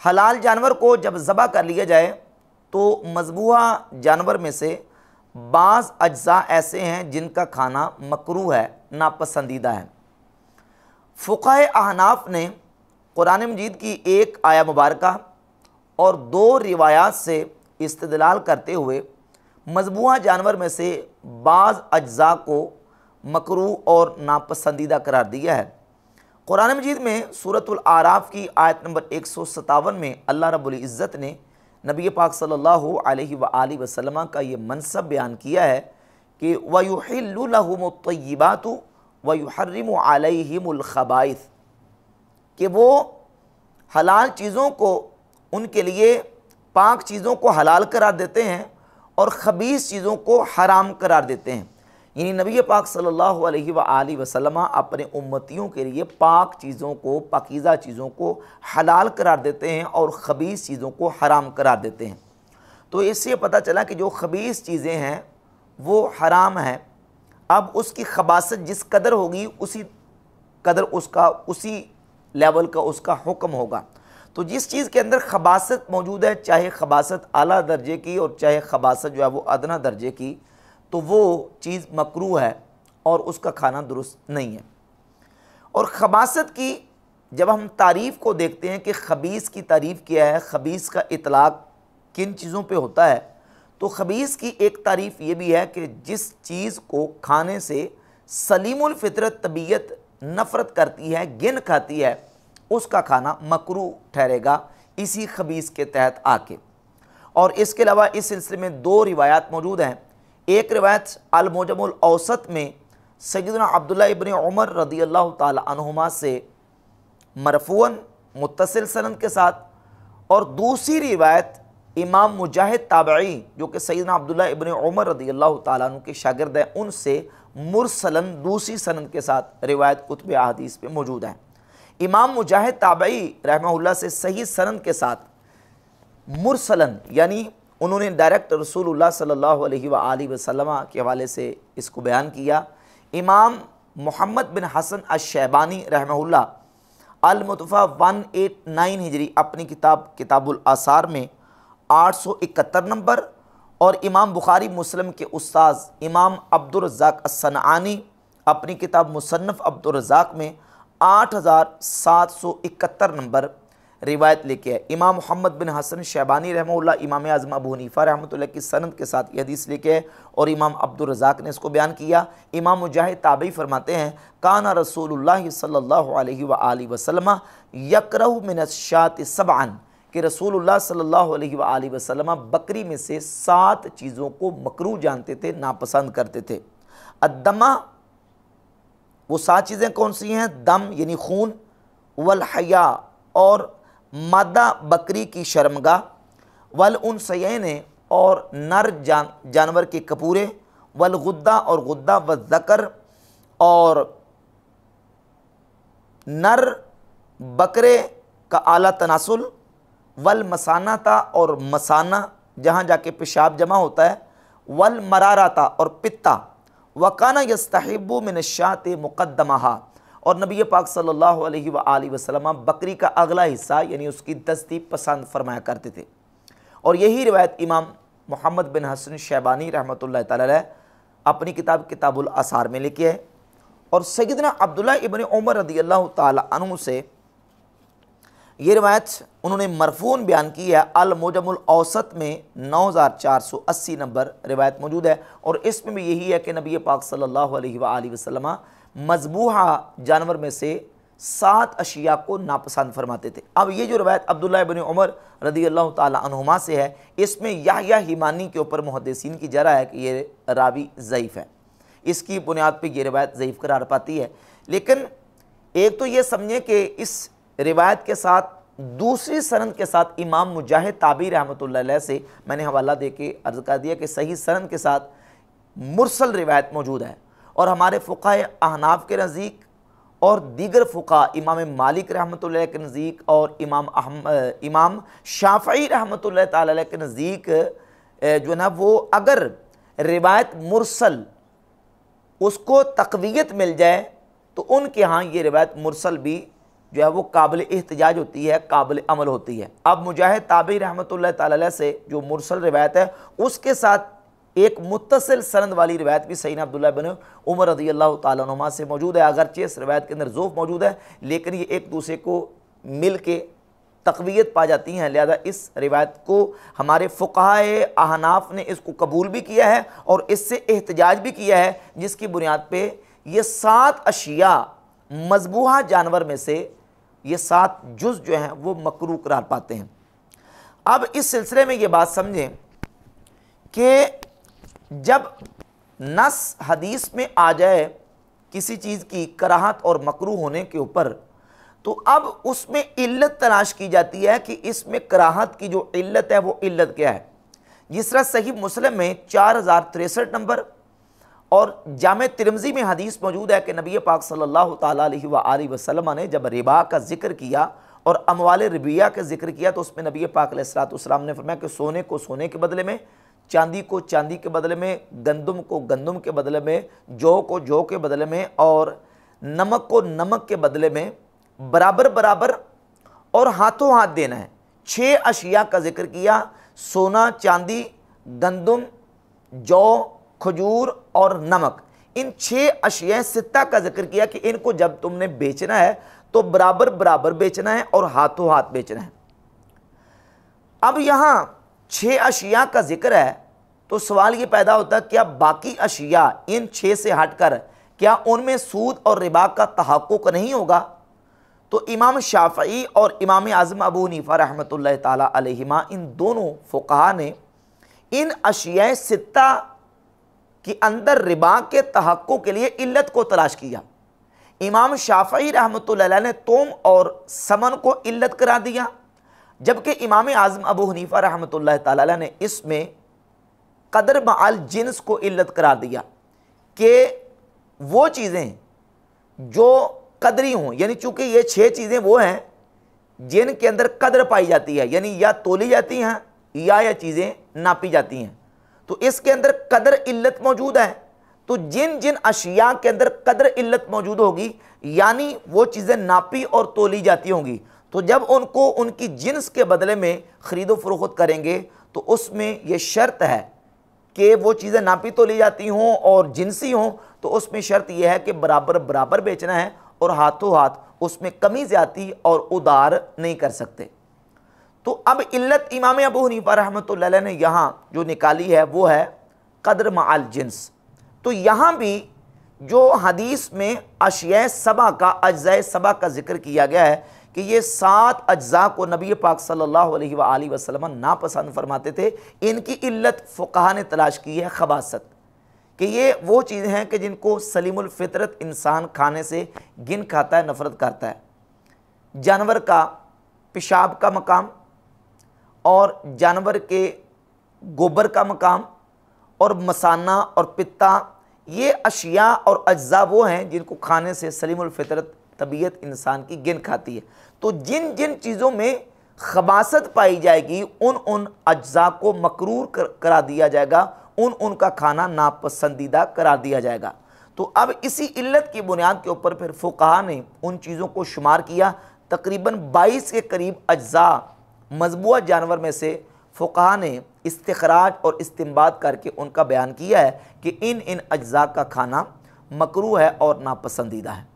हलाल जानवर को जब ज़बह कर लिया जाए तो मज़बूहा जानवर में से बाज़ अज्जा ऐसे हैं जिनका खाना मकरूह है, नापसंदीदा है। फ़ुक़हा अहनाफ ने कुरान मजीद की एक आया मुबारका और दो रिवायात से इस्तिदलाल करते हुए मज़बूहा जानवर में से बाज़ अज्जा को मकरूह और नापसंदीदा करार दिया है। कुरान मजीद में सूरतुल आराफ की आयत नंबर 157 में अल्लाह रब्बुल इज़्ज़त ने नबी पाक सल्लल्लाहु अलैहि वसल्लम का ये मनसब बयान किया है कि वयुहिल्लु लहुमुत तय्यिबातु वयुहर्रिमु अलैहिमुल खबाइथ, कि वो हलाल चीज़ों को, उनके लिए पाक चीज़ों को हलाल करार देते हैं और ख़बीस चीज़ों को हराम करार देते हैं। यानी नबी पाक सल्लल्लाहु अलैहि वसल्लम अपने उम्मतियों के लिए पाक चीज़ों को, पाकीज़ा चीज़ों को हलाल करार देते हैं और ख़बीस चीज़ों को हराम करार देते हैं। तो इससे पता चला कि जो ख़बीस चीज़ें हैं वो हराम है। अब उसकी खबासत जिस कदर होगी उसी कदर उसका, उसी लेवल का उसका हुक्म होगा। तो जिस चीज़ के अंदर खबासत मौजूद है, चाहे खबासत आला दर्जे की और चाहे खबासत जो है वो अदना दर्जे की, तो वो चीज़ मकरूह है और उसका खाना दुरुस्त नहीं है। और खबासत की जब हम तारीफ़ को देखते हैं कि ख़बीस की तारीफ़ क्या है, ख़बीस का इतलाक़ किन चीज़ों पे होता है, तो ख़बीस की एक तारीफ़ ये भी है कि जिस चीज़ को खाने से सलीमुल फ़ितरत तबीयत नफ़रत करती है, घिन खाती है, उसका खाना मकरूह ठहरेगा इसी ख़बीस के तहत आके। और इसके अलावा इस सिलसिले में दो रिवायात मौजूद हैं। एक रिवायत अल-मुजमुल औसत में सय्यदना अब्दुल्ला इब्न उमर रज़ियल्लाहु ताला अन्हुमा से मरफ़ूअन मुत्तसिल सनद के साथ, और दूसरी रिवायत इमाम मुजाहिद ताबई जो कि सय्यदना अब्दुल्ला इब्न उमर रज़ियल्लाहु ताला अन्हु के शागिर्द हैं, उनसे मुरसलन दूसरी सनद के साथ रिवायत कुतुब अहादीस पे मौजूद है। इमाम मुजाहिद ताबई रहमहुल्लाह से सही सनद के साथ मुरसलन यानी उन्होंने डायरेक्ट रसूलुल्लाह सल्लल्लाहु अलैहि वसल्लम के हवाले से इसको बयान किया। इमाम मोहम्मद बिन हसन अश-शैबानी रहमहुल्लाह अल-मुतफ़ा 189 हिजरी अपनी किताब किताबुल आसार में 871 नंबर, और इमाम बुखारी मुस्लिम के उस्ताद इमाम अब्दुर रज़्ज़ाक़ अस-सनआनी अपनी किताब मुसन्नफ़ अब्दुर रज़्ज़ाक़ में 8771 नंबर रिवायत लेके है। इमाम मोहम्मद बिन हसन शैबानी रहमहुल्लाह इमाम आज़म अबू हनीफ़ा रहमतुल्लाह की सनद के साथ ये हदीस लेके है, और इमाम अब्दुर रज़्ज़ाक़ ने इसको बयान किया। इमाम मुजाहिद ताबई फरमाते हैं काना रसूलुल्लाह सल्लल्लाहु अलैहि वसल्लम यकरहु मिनश्शाति सबअन, कि रसूलुल्लाह सल्लल्लाहु अलैहि वसल्लम बकरी में से 7 चीज़ों को मकरूह जानते थे, नापसंद करते थे। अद्दमा, वो 7 चीज़ें कौन सी हैं? दम यानी खून, वल हया और मादा बकरी की शर्मगा, वल उनसयैन और नर जानवर के कपूरे, वल गुद्दा और गुद्दा, व ज़कर और नर बकरे का आला तनासुल, वल मसानाता और मसाना जहाँ जाके पेशाब जमा होता है, वल मराराता और पित्ता, वकाना यस्तहिब्बु मिनश्शाति मुक़द्दमहा, और नबी पाक सल्लल्लाहु अलैहि वसल्लम बकरी का अगला हिस्सा यानी उसकी दस्ती पसंद फरमाया करते थे। और यही रिवायत इमाम मोहम्मद बिन हसन शैबानी रहमतुल्लाह तआला अलैह अपनी किताब किताबुल आसार में लिखी है। और सय्यदना अब्दुल्ला इब्न उमर रज़ियल्लाहु ताला अन्हु से ये रिवायत उन्होंने मरफ़ून बयान की है। अल-मुजमुल औसत में 9480 नंबर रिवायत मौजूद है, और इसमें भी यही है कि नबी पाक सल्लल्लाहु अलैहि वसल्लम मज़बूहा जानवर में से 7 अशिया को नापसंद फरमाते थे। अब ये जो रिवायत अब्दुल्ला इब्न उमर रज़ियल्लाहु ताला अन्हुमा से है, इसमें याहया हिमानी के ऊपर मुहद्दिसीन की जरा है कि ये रावी ज़ईफ़ है, इसकी बुनियाद पे ये रिवायत ज़ईफ़ करार पाती है। लेकिन एक तो ये समझें कि इस रिवायत के साथ दूसरी सनद के साथ इमाम मुजाहिद ताबी रहमतुल्लाह अलैह से मैंने हवाला दे के अर्ज़ कर दिया कि सही सनद के साथ मुरसल रिवायत मौजूद है। और हमारे फ़ुक़हा अहनाफ के नज़दीक और दीगर फ़ुक़हा इमाम मालिक रहमतुल्लाह के नज़दीक और इमाम शाफ़ई रहमतुल्लाह ताला अलैह के नज़दीक जो है ना, वो अगर रिवायत मुरसल उसको तक़वियत मिल जाए तो उनके यहाँ ये रिवायत मुरसल भी जो है वो काबिल एहतजाज होती है, काबिल अमल होती है। अब मुजाहिद ताबी रहमतुल्लाह ताला अलैह से जो मुरसल रिवायत है उसके साथ एक मुत्तसिल सनद वाली रिवायत भी सैयदना अब्दुल्लाह बिन उमर रज़ियल्लाहु ताला अन्हुमा से मौजूद है। अगरचे इस रिवायत के अंदर ज़ोफ़ मौजूद है, लेकिन ये एक दूसरे को मिल के तक़वियत पा जाती हैं। लिहाजा इस रिवायत को हमारे फ़ुक़हाए अहनाफ ने इसको कबूल भी किया है और इससे एहतजाज भी किया है, जिसकी बुनियाद पे ये 7 अशिया मज़बूहा जानवर में से ये 7 जुज़ जो हैं वो मकरूह करार पाते हैं। अब इस सिलसिले में ये बात समझें कि जब नस हदीस में आ जाए किसी चीज़ की कराहत और मकरूह होने के ऊपर, तो अब उसमें इल्लत तलाश की जाती है कि इसमें कराहत की जो इल्लत है वो इल्लत क्या है। जिस तरह सही मुस्लिम में 4063 नंबर और जामे तिरमिज़ी में हदीस मौजूद है कि नबी पाक सल्लल्लाहु ताला अलैहि वसल्लम ने जब रिबा का जिक्र किया और अमवाल रिबिया का जिक्र किया, तो उसमें नबी पाक अलैहिस्सलाम ने फरमाया कि सोने को सोने के बदले में, चांदी को चांदी के बदले में, गंदम को गंदम के बदले में, जौ को जौ के बदले में और नमक को नमक के बदले में बराबर बराबर और हाथों हाथ देना है। 6 अशिया का जिक्र किया, सोना, चांदी, गंदम, जौ, खजूर और नमक। इन 6 अशिया सित्ता का जिक्र किया कि इनको जब तुमने बेचना है तो बराबर बराबर बेचना है और हाथों हाथ बेचना है। अब यहाँ 6 अशिया का जिक्र है तो सवाल ये पैदा होता है, क्या बाकी अशिया इन 6 से हटकर क्या उनमें सूद और रिबा का तहक्कुक नहीं होगा? तो इमाम शाफ़ई और इमाम आज़म अबू हनीफ़ा रहमतुल्लाह ताला अलैहिमा, इन दोनों फ़ुक़हा ने इन अशिया सित्ता के अंदर रिबा के तहक्कुक के लिए इल्लत को तलाश किया। इमाम शाफ़ई रहमतुल्लाह अलैह ने तोम और समन को इल्लत करा दिया, जबकि इमाम आज़म अबू हनीफ़ा रहमतुल्लाह ताला अलैह ने इसमें कदर मअल जिन्स को इल्लत करार दिया कि वो चीज़ें जो कदरी हों, यानी चूँकि ये 6 चीज़ें वो हैं जिनके अंदर कदर पाई जाती है, यानी या तोली जाती हैं या चीज़ें नापी जाती हैं, तो इसके अंदर कदर इल्लत मौजूद है। तो जिन जिन अशिया के अंदर कदर इल्लत मौजूद होगी, यानी वो चीज़ें नापी और तोली जाती होंगी, तो जब उनको उनकी जिन्स के बदले में ख़रीदो फरोख्त करेंगे तो उसमें यह शर्त है कि वो चीज़ें नापी तोली जाती हों और जिनसी हों, तो उसमें शर्त यह है कि बराबर बराबर बेचना है और हाथों हाथ उसमें कमी ज़्यादती और उधार नहीं कर सकते। तो अब इल्लत इमाम अबू हनीफ़ा रहमतुल्लाह अलैह ने यहाँ जो निकाली है वो है कदर मअल जिन्स। तो यहाँ भी जो हदीस में अशिया सबा का, अज्ज़ाए सबा का जिक्र किया गया है कि ये 7 अज्ज़ा को नबी पाक सल्लल्लाहु अलैहि वसल्लम नापसंद फरमाते थे, इनकी इल्लत फ़ुक़हा ने तलाश की है खबासत, कि ये वो चीज़ें हैं कि जिनको सलीमुल फितरत इंसान खाने से गिन खाता है, नफ़रत करता है। जानवर का पेशाब का मकाम और जानवर के गोबर का मकाम और मसाना और पित्ता, ये अशिया और अज्ज़ा वो हैं जिनको खाने से सलीमुल फितरत तबीयत इंसान की गिन खाती है। तो जिन जिन चीज़ों में खबासत पाई जाएगी उन अज्ज़ा को मकरूह करा दिया जाएगा, उनका खाना नापसंदीदा करार दिया जाएगा। तो अब इसी इल्लत की बुनियाद के ऊपर फिर फ़ुक़हा ने उन चीज़ों को शुमार किया। तकरीबन 22 के करीब अज्ज़ा मज़बूआ जानवर में से फ़ुक़हा ने इस्तिखराज और इस्तिंबात करके उनका बयान किया है कि इन अज्ज़ा का खाना मकरूह है और नापसंदीदा है।